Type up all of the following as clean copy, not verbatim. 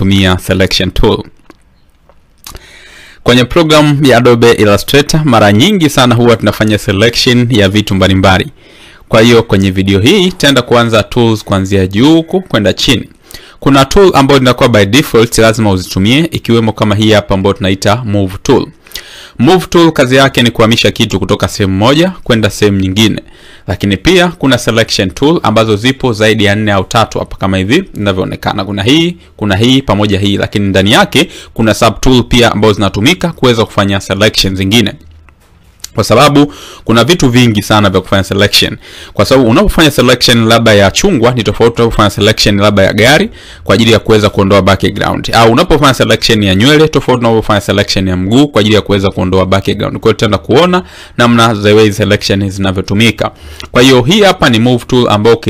kutumia selection tool. Kwenye program ya Adobe Illustrator mara nyingi sana huwa tunafanya selection ya vitu mbalimbali. Kwa hiyo kwenye video hii tutaenda kuanza tools kuanzia juu huko kwenda chini. Kuna tool ambayo inakuwa by default lazima uzitumie, ikiwemo kama hii hapa ambayo tunaita move tool. Move tool kazi yake ni kuhamisha kitu kutoka sehemu moja kwenda sehemu nyingine. Lakini pia kuna selection tool ambazo zipo zaidi ya 4 au 3 hapa kama hivi inavyoonekana. Kuna hii pamoja hii, lakini ndani yake kuna sub tool pia ambazo zinatumika kuweza kufanya selection zingine. Kwa sababu kuna vitu vingi sana vya kufanya selection. Kwa sababu unapofanya selection labda ya chungwa ni tofauti na unapofanya selection labda ya gari kwa ajili ya kuweza kuondoa background. Au unapofanya selection ya nywele tofauti na unapofanya selection ya mguu kwa ajili ya kuweza kuondoa background. Kwa hiyo tutaenda kuona namna the way selection zinavyotumika. Kwa hiyo hii hapa ni move tool ambayo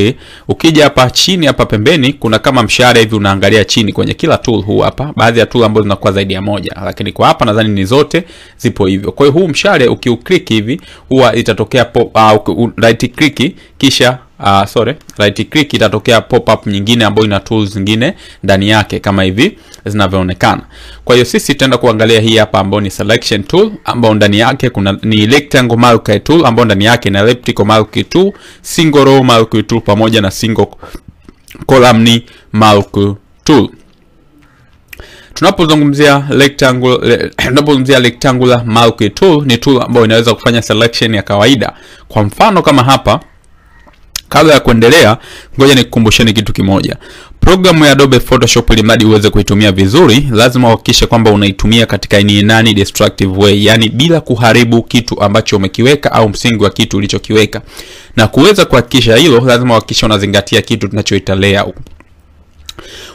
ukija hapa chini hapa pembeni kuna kama mshale hivi unaangalia chini kwenye kila tool huu hapa. Baadhi ya tool ambazo zinakuwa zaidi ya moja, lakini kwa hapa nadhani ni zote zipo hivyo. Kwa hiyo huu mshale click hivi huwa itatokea right click kisha right click itatokea pop up nyingine ambayo ina tools zingine ndani yake kama hivi zinavyoonekana. Kwa hiyo sisi tutaenda kuangalia hii hapa ambayo ni selection tool ambayo ndani yake ni rectangle marquee tool ambayo ndani yake na elliptical marquee tool, single row marquee tool pamoja na single column marquee tool. Tunapozungumzia rectangular marquee tool ni tool ambayo inaweza kufanya selection ya kawaida. Kwa mfano kama hapa, kabla ya kuendelea ngoja nikukumbusheni kitu kimoja. Programu ya Adobe Photoshop ili mradi uweze kuitumia vizuri, lazima uhakikishe kwamba unaitumia katika non destructive way, yani bila kuharibu kitu ambacho umekiweka au msingi wa kitu ulichokiweka. Na kuweza kuhakikisha hilo, lazima uhakikishe unazingatia kitu tunachoita layout.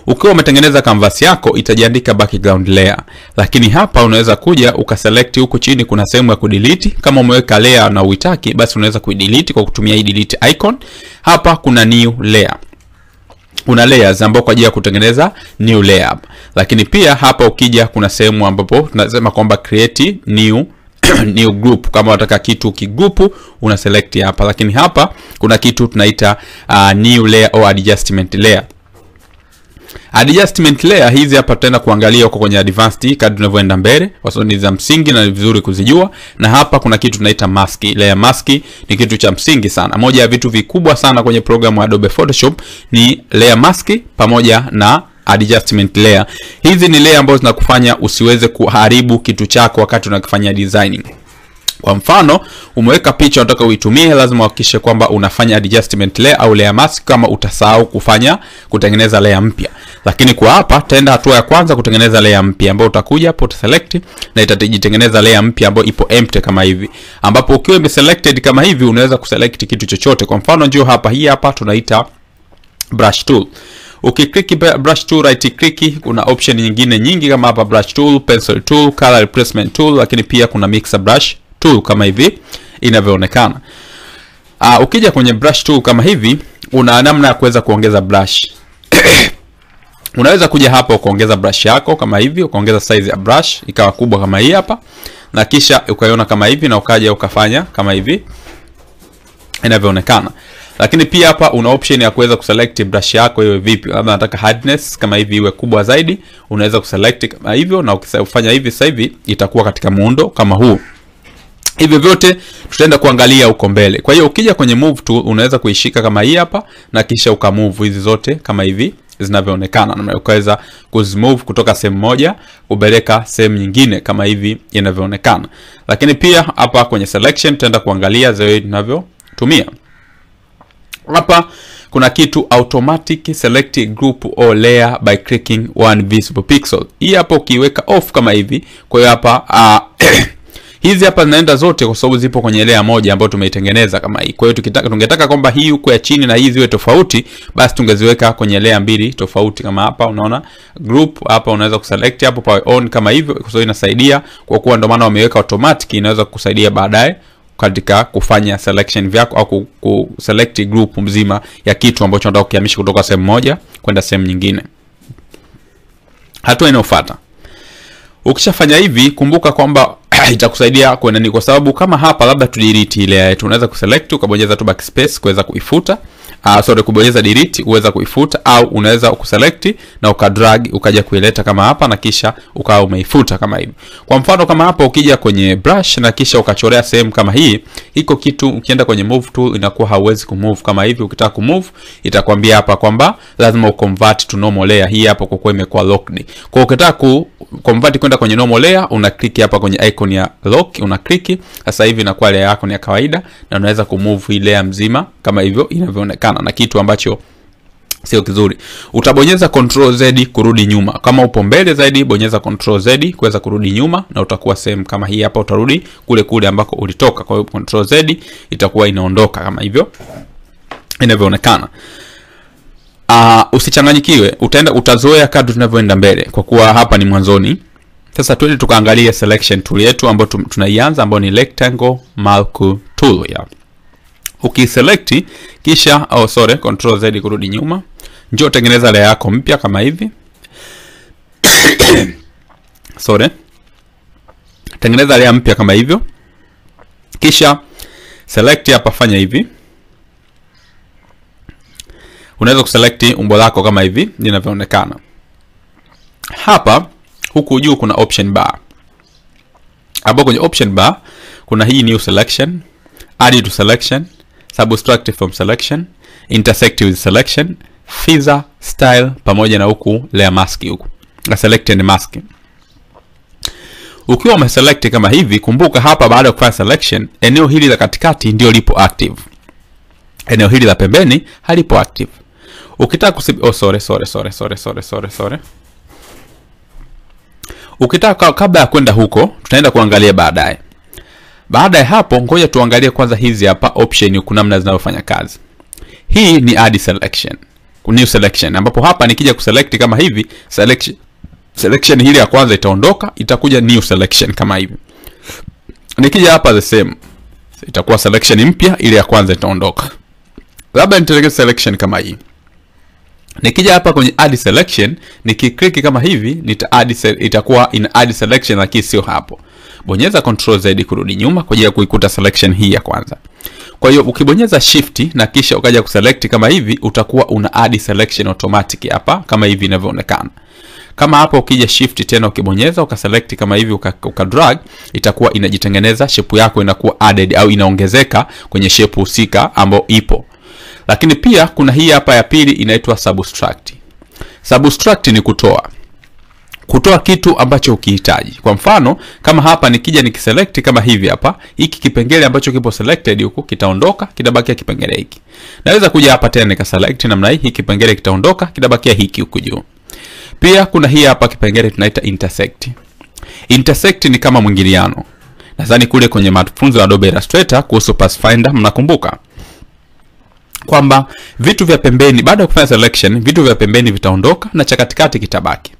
Ukiwa umetengeneza canvas yako itajiandika background layer, lakini hapa unaweza kuja ukaselect huku chini kuna sehemu ya kudelete. Kama umeweka layer na uitaki, basi unaweza kuidelete kwa kutumia hii delete icon. Hapa kuna new layer. Una layers ambapo kwa ajili ya kutengeneza new layer. Lakini pia hapa ukija kuna sehemu ambapo tunasema kwamba create new group. Kama unataka kitu kigroup una select hapa. Lakini hapa kuna kitu tunaita new layer au adjustment layer. Adjustment layer hizi hapa tutaenda kuangalia huko kwenye advanced kadri tunavyoenda mbele, kwa sababu ni za msingi na ni vizuri kuzijua. Na hapa kuna kitu tunaita mask. Layer mask ni kitu cha msingi sana. Moja ya vitu vikubwa sana kwenye programu ya Adobe Photoshop ni layer mask pamoja na adjustment layer. Hizi ni layer ambazo zinakufanya usiweze kuharibu kitu chako wakati unakifanya designing. Kwa mfano, umeweka picha unataka uitumie, lazima uhakikishe kwamba unafanya adjustment layer au layer mask kama utasahau kutengeneza layer mpya. Lakini kwa hapa tutaenda hatua ya kwanza kutengeneza layer mpya, ambapo utakuja hapo select na itajitengeneza layer mpya ambayo ipo empty kama hivi. Ambapo ukiwa umeselected kama hivi unaweza kuselect kitu chochote. Kwa mfano njoo hapa, hii hapa tunaita brush tool. Ukiklik brush tool, right click, kuna option nyingine nyingi kama hapa brush tool, pencil tool, color replacement tool, lakini pia kuna mixer brush tool kama hivi inavyoonekana. Ukija kwenye brush tool kama hivi una namna ya kuweza kuongeza brush. Unaweza kuja hapa ukaongeza brush yako kama hivi, ukaongeza size ya brush ikawa kubwa kama hii hapa, na kisha ukaiona kama hivi na ukaja ukafanya kama hivi inavyoonekana. Lakini pia hapa una option ya kuweza kuselect brush yako iwe vipi. Labda nataka hardness kama hivi iwe kubwa zaidi, unaweza kuselect kama hivyo, na ukifanya hivi sasa hivi itakuwa katika muundo kama huu. Hivyo vyote tutaenda kuangalia huko mbele. Kwa hiyo ukija kwenye move tool unaweza kuishika kama hii hapa na kisha ukamove hizi zote kama hivi zinavyoonekana, na ukaweza kuzimove kutoka sehemu moja kupeleka sehemu nyingine kama hivi inavyoonekana. Lakini pia hapa kwenye selection tutaenda kuangalia zaidi tunavyotumia. Hapa kuna kitu automatic select group or layer by clicking one visible pixel. Hii hapa ukiweka off kama hivi, kwa hiyo hapa hizi hapa zinaenda zote kwa sababu zipo kwenye layer moja ambayo tumeitengeneza kama hii. Kwa hiyo tungetaka kwamba hii huko ya chini na hii ziwe tofauti, basi tungeziweka kwenye layer mbili tofauti. Kama hapa unaona group, hapa unaweza kuselect hapo power on kama hivyo, kwa sababu inasaidia, kwa kuwa ndio maana wameweka automatic, inaweza kukusaidia baadaye katika kufanya selection vyako au kuselect group mzima ya kitu ambacho unataka kukihamisha kutoka sehemu moja kwenda sehemu nyingine. Hatua inayofuata, ukishafanya hivi kumbuka kwamba itakusaidia kwa nini, kwa sababu kama hapa labda tu delete ile yetu, unaweza kuselect ukabonyeza tu backspace kuweza kuifuta, kubonyeza delete uweza kuifuta, au unaweza kuselect na ukadrag ukaja kuileta kama hapa na kisha ukawa umeifuta kama hivi. Kwa mfano kama hapa ukija kwenye brush na kisha ukachorea sehemu kama hii, iko kitu ukienda kwenye move tool inakuwa hauwezi kumove kama hivi. Ukitaka kumove itakwambia hapa kwamba lazima uconvert to normal layer. Hii hapo kwa kuwa imekuwa locked. Kwa ukitaka convert kwenda kwenye normal layer, una click hapa kwenye icon ya lock, una click. Sasa hivi inakuwa layer yako ni ya kawaida na unaweza kumove hii layer mzima kama hivyo inavyoonekana, na kitu ambacho sio kizuri. Utabonyeza Control Z kurudi nyuma. Kama upo mbele zaidi, bonyeza Control Z kuweza kurudi nyuma na utakuwa same kama hii hapa, utarudi kule kule ambako ulitoka. Kwa hiyo Control Z itakuwa inaondoka kama hivyo inavyoonekana. Usichanganyikiwe, utazoea kadri tunavyoenda mbele kwa kuwa hapa ni mwanzoni. Sasa twende tukaangalia selection tool yetu ambayo tunaianza, ambayo ni rectangle mark tool ya. Ukiselect kisha Control Z kurudi nyuma, njoo tengeneza layer yako mpya kama hivi. Tengeneza layer mpya kama hivyo. Kisha select hapa, fanya hivi. Unaweza kuselect umbo lako kama hivi linavyoonekana. Hapa huku juu kuna option bar. Hapo kwenye option bar kuna hii new selection, add to selection, subtract from selection, intersect with selection, feather, style pamoja na huku layer mask huku. Na select and mask. Ukiwa umeselect kama hivi, kumbuka hapa baada ya kufanya selection, eneo hili la katikati ndio lipo active. Eneo hili la pembeni halipo active. Ukitaka ukitaka kabla ya kwenda huko, tutaenda kuangalia baadaye. Baada ya hapo, ngoja tuangalie kwanza hizi hapa option huku namna zinazofanya kazi. Hii ni add selection, new selection, ambapo hapa nikija kuselect kama hivi, selection hili ya kwanza itaondoka, itakuja new selection kama hivi. Nikija hapa the same, itakuwa selection mpya, ile ya kwanza itaondoka. Labda nitengeneze selection kama hii. Nikija hapa kwenye add selection, nikiklik kama hivi, itakuwa in add selection, lakini sio hapo. Bonyeza Control Z kurudi nyuma kwa ajili ya kuikuta selection hii ya kwanza. Kwa hiyo ukibonyeza shift na kisha ukaja kuselect kama hivi, utakuwa una add selection automatic hapa kama hivi inavyoonekana. Kama hapa ukija shift tena ukibonyeza ukaselect kama hivi ukadrag, itakuwa inajitengeneza, shape yako inakuwa added au inaongezeka kwenye shape husika ambayo ipo. Lakini pia kuna hii hapa ya pili inaitwa subtract. Subtract ni kutoa kitu ambacho ukihitaji. Kwa mfano, kama hapa nikija nikiselect kama hivi hapa, hiki kipengele ambacho kipo selected huko kitaondoka, kitabakia kipengele hiki. Naweza kuja hapa tena nikaselect namna hii, hiki kipengele kitaondoka, kitabakia hiki huko juu. Pia kuna hii hapa kipengele tunaita intersect. Intersect ni kama mwingiliano. Nadhani kule kwenye mafunzo ya Adobe Illustrator kuhusu Pathfinder mnakumbuka kwamba vitu vya pembeni baada ya kufanya selection, vitu vya pembeni vitaondoka na cha katikati kitabaki.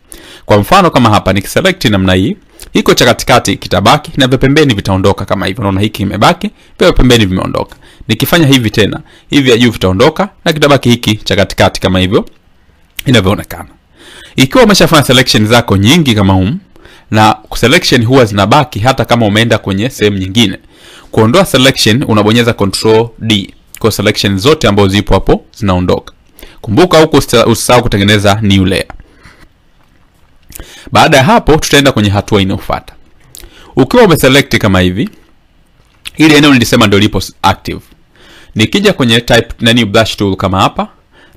Kwa mfano kama hapa nikiselect namna hii, hiko cha katikati kitabaki na vya pembeni vitaondoka kama hivyo. Unaona hiki kimebaki, vya pembeni vimeondoka. Nikifanya hivi tena, hivi ya juu vitaondoka na kitabaki hiki cha katikati kama hivyo inavyoonekana. Ikiwa umeshafanya selection zako nyingi kama humu, na selection huwa zinabaki hata kama umeenda kwenye sehemu nyingine. Kuondoa selection unabonyeza Control D. Kwa selection zote ambazo zipo hapo zinaondoka. Kumbuka huko usisahau kutengeneza new layer. Baada ya hapo tutaenda kwenye hatua inayofuata. Ukiwa umeselect kama hivi, ile eneo nilisema ndio lipo active. Nikija kwenye type brush tool kama hapa,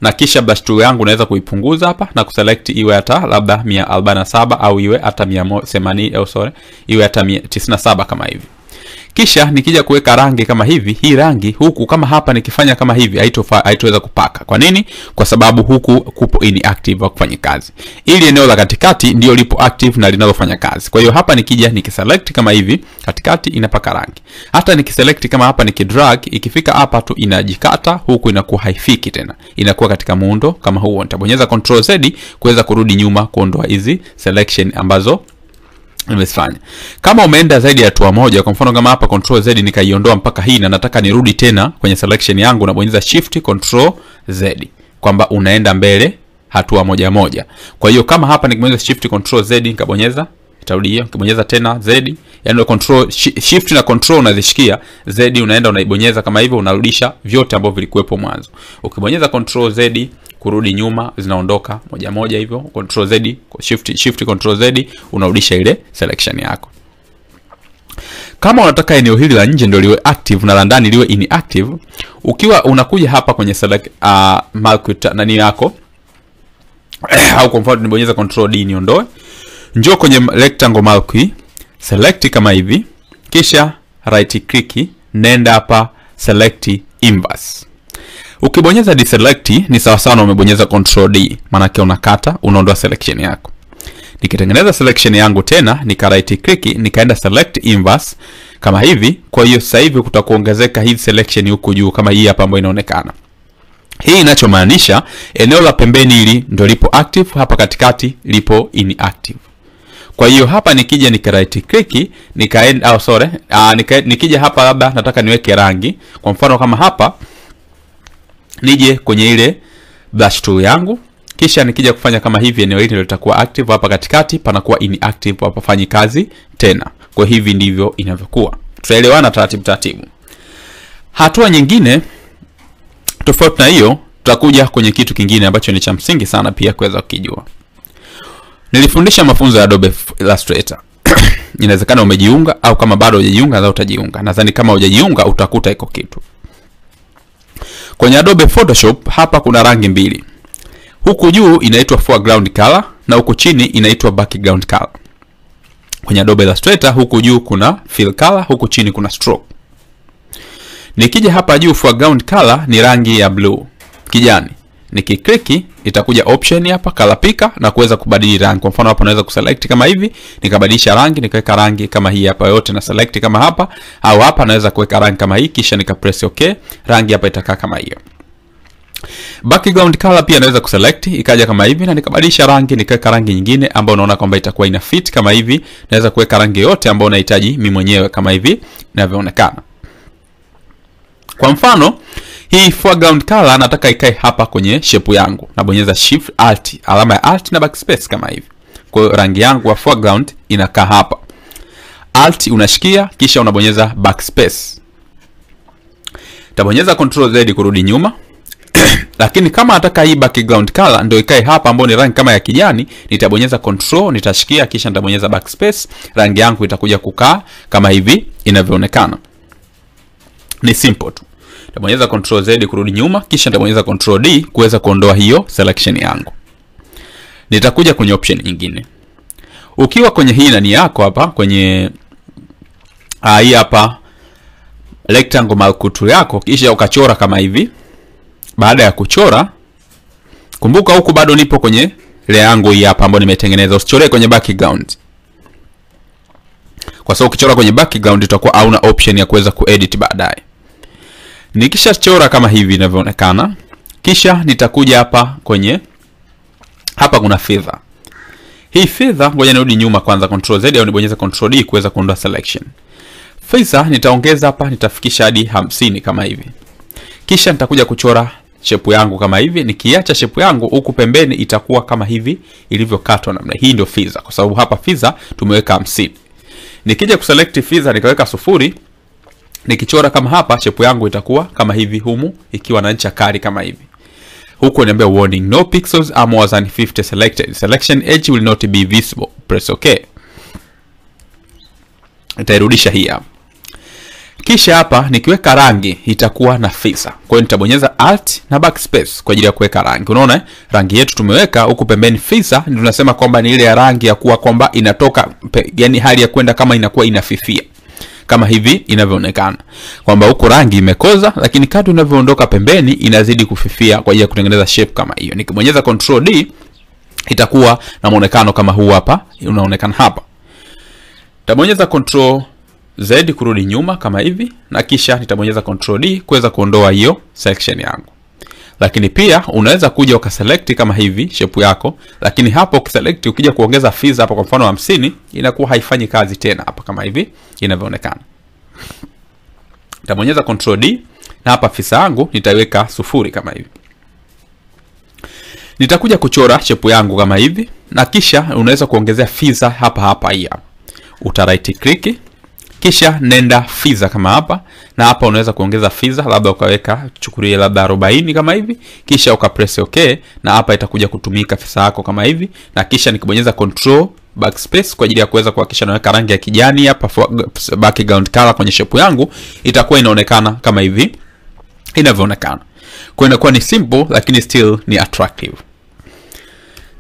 na kisha brush tool yangu naweza kuipunguza hapa na kuselect iwe hata labda 147 au iwe hata 180 iwe hata 97 kama hivi. Kisha nikija kuweka rangi kama hivi, hii rangi huku kama hapa nikifanya kama hivi haitoweza kupaka. Kwa nini? Kwa sababu huku kupo inactive kufanya kazi. Ili eneo la katikati ndio lipo active na linalofanya kazi. Kwa hiyo hapa nikija nikiselect kama hivi, katikati inapaka rangi. Hata nikiselect kama hapa nikidrag, ikifika hapa tu inajikata, huku inakuwa haifiki tena. Inakuwa katika muundo kama huo. Nitabonyeza Control Z kuweza kurudi nyuma kuondoa hizi selection ambazo nimefanya. Kama umeenda zaidi ya hatua moja, kwa mfano kama hapa Control Z nikaiondoa mpaka hii na nataka nirudi tena kwenye selection yangu, na bonyeza Shift Control Z kwamba unaenda mbele hatua moja moja. Kwa hiyo kama hapa nikibonyeza Shift Control Z nikabonyeza itarudia. Ukibonyeza tena Z, yani control shift na control unazishikia, Z unaenda unaibonyeza kama hivyo, unarudisha vyote ambavyo vilikuwepo mwanzo. Ukibonyeza control Z kurudi nyuma zinaondoka moja moja hivyo. Control Z, shift control Z unarudisha ile selection yako. Kama unataka eneo hili la nje ndio liwe active na la ndani liwe inactive, ukiwa unakuja hapa kwenye select marquee nani yako au kwa mfano nibonyeza control D niondoe, njoo kwenye rectangle marquee, select kama hivi, kisha right click, nenda hapa select inverse. Ukibonyeza deselect ni sawa sawa na umebonyeza control D, maana yake unakata, unaondoa selection yako. Nikitengeneza selection yangu tena, nika right click, nikaenda select inverse kama hivi. Kwa hiyo sasa hivi kutakuongezeka hii selection huko juu kama hii hapa ambayo inaonekana. Hii inachomaanisha eneo la pembeni hili ndio lipo active, hapa katikati lipo inactive. Kwa hiyo hapa nikija nika right click, nikaenda nikija hapa labda nataka niweke rangi. Kwa mfano kama hapa nije kwenye ile brush tool yangu, kisha nikija kufanya kama hivi, eneo hili ndio litakuwa active, hapa katikati panakuwa inactive, hapa fanyi kazi tena. Kwa hivi ndivyo inavyokuwa. Tutaelewana taratibu. Hatua nyingine tofauti na hiyo, tutakuja kwenye kitu kingine ambacho ni cha msingi sana pia kuweza kukijua. Nilifundisha mafunzo ya Adobe Illustrator. Inawezekana umejiunga au kama bado hujajiunga na utajiunga. Nadhani kama hujajiunga utakuta iko kitu. Kwenye Adobe Photoshop hapa kuna rangi mbili. Huku juu inaitwa foreground color na huku chini inaitwa background color. Kwenye Adobe Illustrator huku juu kuna fill color, huku chini kuna stroke. Nikija hapa juu foreground color ni rangi ya blue, kijani. Nikiklik itakuja option hapa color picker na kuweza kubadili rangi. Kwa mfano hapa naweza kuselect kama hivi, nikabadilisha rangi, nikaweka rangi kama hii hapa yote na select kama hapa, au hapa naweza kuweka rangi kama hii kisha nika press okay, rangi hapa itakaa kama hiyo. Background color pia naweza kuselect ikaja kama hivi na nikabadilisha rangi, nikaweka rangi nyingine ambayo unaona kwamba itakuwa ina fit kama hivi. Naweza kuweka rangi yote ambayo unahitaji mimi mwenyewe kama hivi inavyoonekana. Kwa mfano hii foreground color nataka ikae hapa kwenye shape yangu. Nabonyeza shift alt, alama ya alt na backspace kama hivi. Kwa hiyo rangi yangu ya foreground inakaa hapa. Alt unashikia kisha unabonyeza backspace. Tabonyeza control Z kurudi nyuma. Lakini kama nataka hii background color ndio ikae hapa ambayo ni rangi kama ya kijani, nitabonyeza control, nitashikia kisha nitabonyeza backspace, rangi yangu itakuja kukaa kama hivi inavyoonekana. Ni simple tu. Nitabonyeza control Z kurudi nyuma kisha nitabonyeza control D kuweza kuondoa hiyo selection yangu. Nitakuja kwenye option nyingine. Ukiwa kwenye hii nani yako hapa kwenye hii hapa rectangle marquee tool yako, kisha ukachora kama hivi. Baada ya kuchora, kumbuka huku bado nipo kwenye ile yangu hii hapa ambayo nimetengeneza. Usichore kwenye background, kwa sababu ukichora kwenye background itakuwa hauna option ya kuweza kuedit baadaye. Nikisha chora kama hivi inavyoonekana, kisha nitakuja hapa kwenye hapa kuna feather. Hii feather ngoja nirudi nyuma kwanza, control Z au nibonyeze control D kuweza kuondoa selection. Feather nitaongeza hapa, nitafikisha hadi 50 kama hivi. Kisha nitakuja kuchora shape yangu kama hivi. Nikiacha shape yangu huku pembeni itakuwa kama hivi ilivyokatwa namna hii, ndio feather, kwa sababu hapa feather tumeweka 50. Nikija kuselect feather nikaweka 0, nikichora kama hapa shape yangu itakuwa kama hivi humu ikiwa na ncha kali kama hivi. Huko niambia warning, no pixels are more than 50 selected, selection edge will not be visible, press okay. Itairudisha hii hapa. Kisha hapa nikiweka rangi itakuwa na feather. Kwa hiyo nitabonyeza alt na backspace kwa ajili ya kuweka rangi. Unaona rangi yetu tumeweka huku pembeni feather, ndio tunasema kwamba ni ile ya rangi ya kuwa kwamba inatoka yani hali ya kwenda kama inakuwa inafifia. Kama hivi inavyoonekana. Kwamba huko rangi imekoza lakini kadri unavyoondoka pembeni inazidi kufifia kwa ajili ya kutengeneza shape kama hiyo. Nikibonyeza control D itakuwa na muonekano kama huu hapa, unaonekana hapa. Nitabonyeza control Z kurudi nyuma kama hivi na kisha nitabonyeza control D kuweza kuondoa hiyo section yangu. Lakini pia unaweza kuja ukaselect kama hivi shape yako, lakini hapo ukiselect ukija kuongeza feather hapa kwa mfano 50 inakuwa haifanyi kazi tena hapa kama hivi inavyoonekana. Nitabonyeza control D na hapa feather yangu nitaiweka 0 kama hivi. Nitakuja kuchora shape yangu kama hivi na kisha unaweza kuongezea feather hapa hii hapa. Uta right click kisha nenda feather kama hapa, na hapa unaweza kuongeza feather, labda ukaweka chukulie labda 40 kama hivi, kisha ukapress okay, na hapa itakuja kutumika feather yako kama hivi, na kisha nikibonyeza control backspace kwa ajili ya kuweza kuhakikisha naweka rangi ya kijani hapa background color kwenye shape yangu, itakuwa inaonekana kama hivi inavyoonekana. Kwa inakuwa ni simple lakini still ni attractive.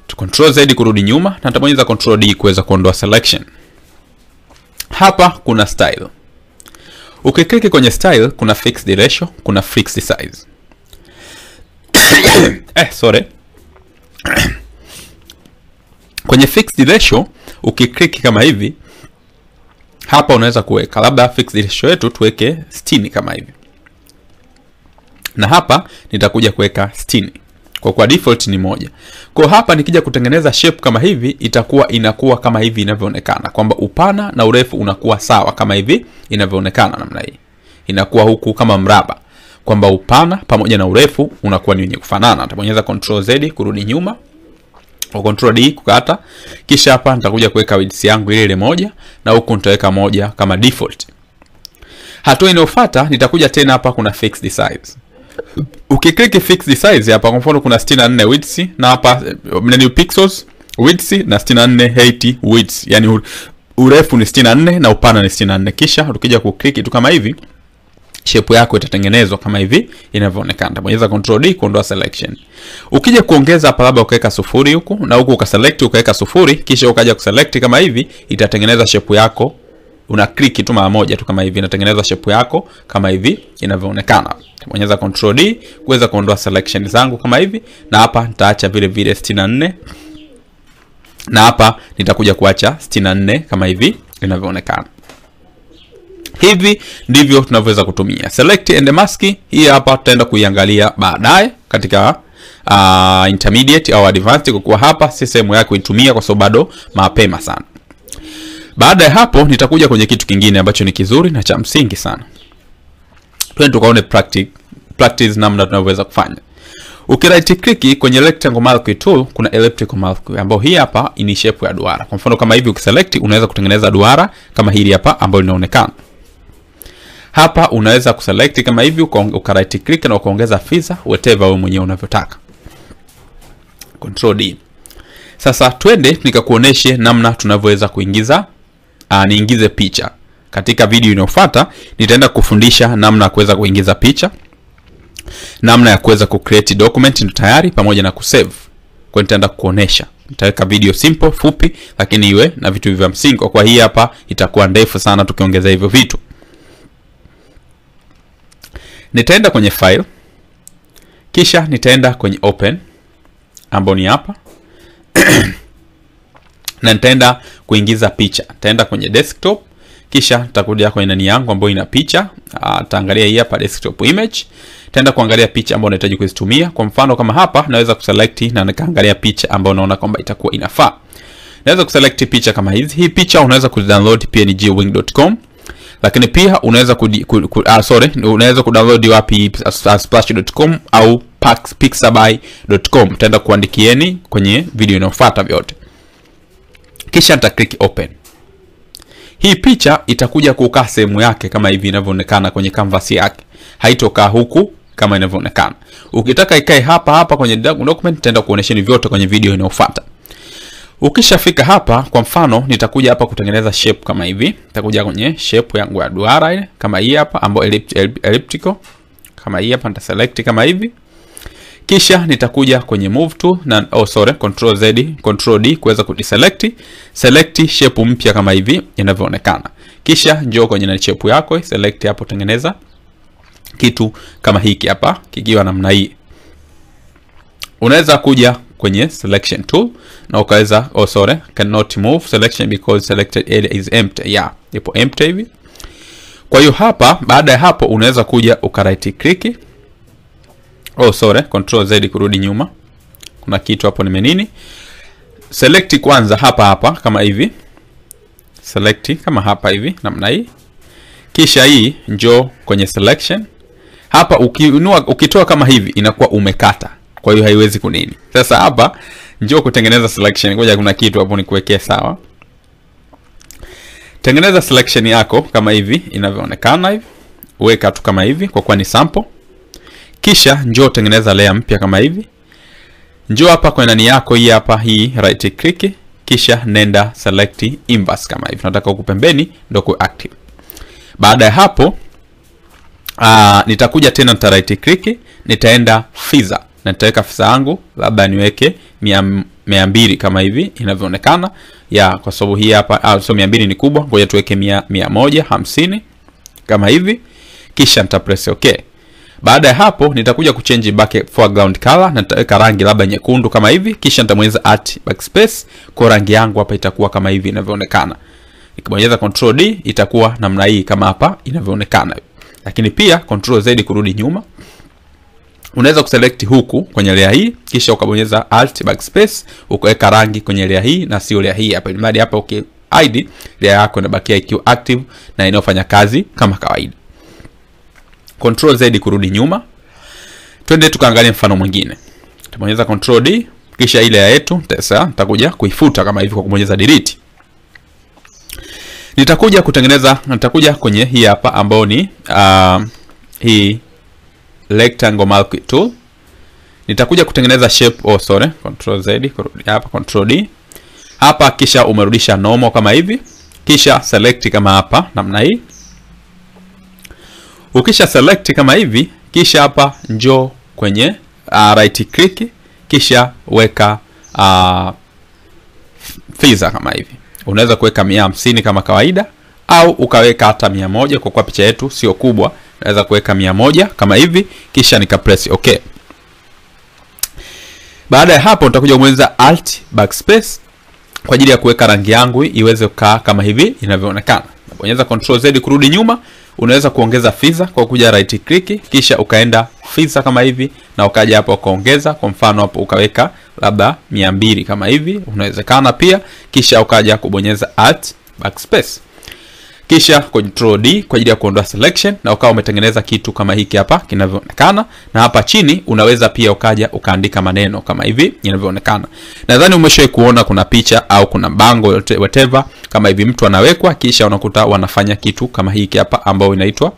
Tu control Z kurudi nyuma, na nitabonyeza control D kuweza kuondoa selection. Hapa kuna style. Ukiklik kwenye style kuna fixed ratio, kuna fixed size. Sorry. Kwenye fixed ratio ukiklik kama hivi, hapa unaweza kuweka labda fixed ratio yetu tuweke 60 kama hivi. Na hapa nitakuja kuweka 60. Kwa default ni 1. Kwa hapa nikija kutengeneza shape kama hivi, inakuwa kama hivi inavyoonekana, kwamba upana na urefu unakuwa sawa kama hivi inavyoonekana namna hii. Inakuwa huku kama mraba, kwamba upana pamoja na urefu unakuwa ni wenye kufanana. Nitabonyeza control Z kurudi nyuma, au control D kukata, kisha hapa nitakuja kuweka width yangu ile 1, na huku nitaweka 1 kama default. Hatua inayofuata nitakuja tena hapa kuna fixed size. Ukiklik fixed size hapa, kwa mfano kuna 64 width, na hapa ni pixels width na 64 height width, yani urefu ni 64 na upana ni 64. Kisha ukija kuklik tu kama hivi, shape yako itatengenezwa kama hivi inavyoonekana. Bonyeza control D kuondoa selection. Ukija kuongeza hapa labda ukaweka 0 huku na huku ukaselect ukaweka 0, kisha ukaja kuselect kama hivi, itatengeneza shape yako. Una click tu mara moja tu kama hivi, inatengeneza shape yako kama hivi inavyoonekana. Bonyeza control D kuweza kuondoa selection zangu kama hivi, na hapa nitaacha vile vile 64, na hapa nitakuja kuacha 64 kama hivi inavyoonekana. Hivi ndivyo tunavyoweza kutumia select and mask. Hii hapa tutaenda kuiangalia baadaye katika intermediate au advanced, kwa kuwa hapa si sehemu yako kuitumia kwa sababu bado mapema sana. Baada ya hapo nitakuja kwenye kitu kingine ambacho ni kizuri na cha msingi sana. Twende tukaone practice namna tunavyoweza kufanya. Ukiright click kwenye rectangle marquee tool kuna elliptical marquee, ambayo hii hapa ni shape ya duara. Kwa mfano kama hivi ukiselect unaweza kutengeneza duara kama hili hapa ambayo linaonekana. Hapa unaweza kuselect kama hivi ukaright click na ukaongeza feather whatever wewe mwenyewe unavyotaka. Control D. Sasa twende nikakuoneshe namna tunavyoweza kuingiza niingize picha. Katika video inayofuata nitaenda kufundisha namna ya kuweza kuingiza picha, namna ya kuweza kucreate document ndio tayari, pamoja na kusave. Kwa nitaenda kuonesha. Nitaweka video simple fupi lakini iwe na vitu vya msingi, kwa hii hapa itakuwa ndefu sana tukiongeza hivyo vitu. Nitaenda kwenye file, kisha nitaenda kwenye open ambapo ni hapa. Na nitaenda kuingiza picha. Nitaenda kwenye desktop, kisha nitakuja kwenye nani yangu ambayo ina picha. Nitaangalia hii hapa desktop image. Nitaenda kuangalia picha ambayo nahitaji kuzitumia. Kwa mfano kama hapa naweza kuselect na nikaangalia picha ambayo naona kwamba itakuwa inafaa. Naweza kuselect picha kama hizi. Hii picha unaweza kudownload pngwing.com. Lakini pia unaweza unaweza kudownload wapi? Splash.com au pixabay.com. Nitaenda kuandikieni kwenye video inayofuata vyote. Kisha nita click open. Hii picha itakuja kukaa sehemu yake kama hivi inavyoonekana kwenye canvas yake. Haitokaa huku kama inavyoonekana. Ukitaka ikae hapa kwenye document, nitaenda kuonesheni vyote kwenye video inayofuata. Ukishafika hapa, kwa mfano nitakuja hapa kutengeneza shape kama hivi. Nitakuja kwenye shape yangu ya duara ile kama hii hapa ambayo elliptical kama hii hapa, nita select kama hivi. Kisha nitakuja kwenye move tool na control Z control D kuweza kudeselect shape mpya kama hivi inavyoonekana. Kisha njoo kwenye shape yako, select hapo, tengeneza kitu kama hiki hapa kikiwa namna hii. Unaweza kuja kwenye selection tool na ukaweza cannot move selection because selected area is empty. Ipo empty hivi. Kwa hiyo hapa baada ya hapo unaweza kuja right click. Control Z kurudi nyuma. Kuna kitu hapo nimenini. Select kwanza hapa kama hivi. Select kama hapa hivi namna hii. Kisha hii njoo kwenye selection. Hapa ukitoa kama hivi inakuwa umekata. Kwa hiyo haiwezi kunini. Sasa hapa njoo kutengeneza selection. Ngoja kuna kitu hapo nikuwekee sawa. Tengeneza selection yako kama hivi inavyoonekana hivi. Weka tu kama hivi kwa kuwa ni sample. Kisha njoo tengeneza layer mpya kama hivi. Njoo hapa kwa nani yako hii hapa, hii right click, kisha nenda select inverse kama hivi. Tunataka huku pembeni ndio ku active. Baada ya hapo nitakuja tena nita right click, nitaenda feather na nitaweka feather yangu labda niweke 200 kama hivi inavyoonekana. Kwa sababu hii hapa so 200 ni kubwa, ngoja tuweke 150 kama hivi, kisha nita press okay. Baada ya hapo nitakuja kuchange foreground color na nitaweka rangi labda nyekundu kama hivi, kisha nitabonyeza alt backspace kwa rangi yangu hapa itakuwa kama hivi inavyoonekana. Nikibonyeza control D itakuwa namna hii kama hapa inavyoonekana. Lakini pia control Z kurudi nyuma. Unaweza kuselect huku kwenye layer hii, kisha ukabonyeza alt backspace ukaweka rangi kwenye layer hii na sio layer hii hapa. Ili hapa ID layer yako inabakia ikiwa active na inafanya kazi kama kawaida. Control Z kurudi nyuma. Twende tukaangalie mfano mwingine. Tutabonyeza control D, kisha ile layer yetu sasa nitakuja kuifuta kama hivi kwa kubonyeza delete. Nitakuja kwenye hii hapa ambao ni hii rectangle marquee tool. Nitakuja kutengeneza shape control Z kurudi hapa, control D. Hapa kisha umerudisha normal kama hivi. Kisha select kama hapa namna hii. Ukisha select kama hivi, kisha hapa njoo kwenye right click, kisha weka feather kama hivi. Unaweza kuweka 150 kama kawaida au ukaweka hata 100 kwa kuwa picha yetu sio kubwa. Naweza kuweka 100 kama hivi, kisha nika press okay. Baada ya hapo nitakuja kubonyeza alt backspace kwa ajili ya kuweka rangi yangu iweze kukaa kama hivi inavyoonekana. Bonyeza control Z kurudi nyuma. Unaweza kuongeza feather kwa kuja right click, kisha ukaenda feather kama hivi na ukaja hapo ukaongeza. Kwa mfano hapo ukaweka labda 200 kama hivi, unawezekana pia. Kisha ukaja kubonyeza alt backspace, kisha control D kwa ajili ya kuondoa selection na ukawa umetengeneza kitu kama hiki hapa kinavyoonekana. Na hapa chini unaweza pia ukaja ukaandika maneno kama hivi inavyoonekana. Nadhani umeshawahi kuona kuna picha au kuna bango whatever kama hivi mtu anawekwa, kisha unakuta wanafanya kitu kama hiki hapa ambao inaitwa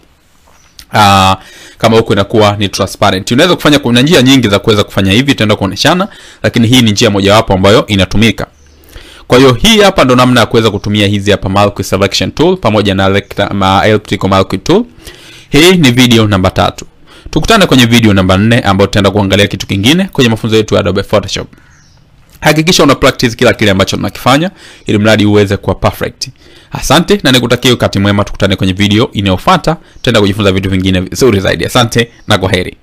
kama huko inakuwa ni transparent. Unaweza kufanya, kuna njia nyingi za kuweza kufanya hivi, tutaenda kuoneshana, lakini hii ni njia mojawapo ambayo inatumika. Kwa hiyo hii hapa ndo namna ya kuweza kutumia hizi hapa marquee selection tool pamoja na elliptical marquee tool. Hii ni video namba 3. Tukutane kwenye video namba 4 ambayo tutaenda kuangalia kitu kingine kwenye mafunzo yetu ya Adobe Photoshop. Hakikisha una practice kila kile ambacho tunakifanya ili mradi uweze kuwa perfect. Asante na nikutakia wakati mwema, tukutane kwenye video inayofuata. Tutaenda kujifunza vitu vingine vizuri zaidi. Asante na kwaheri.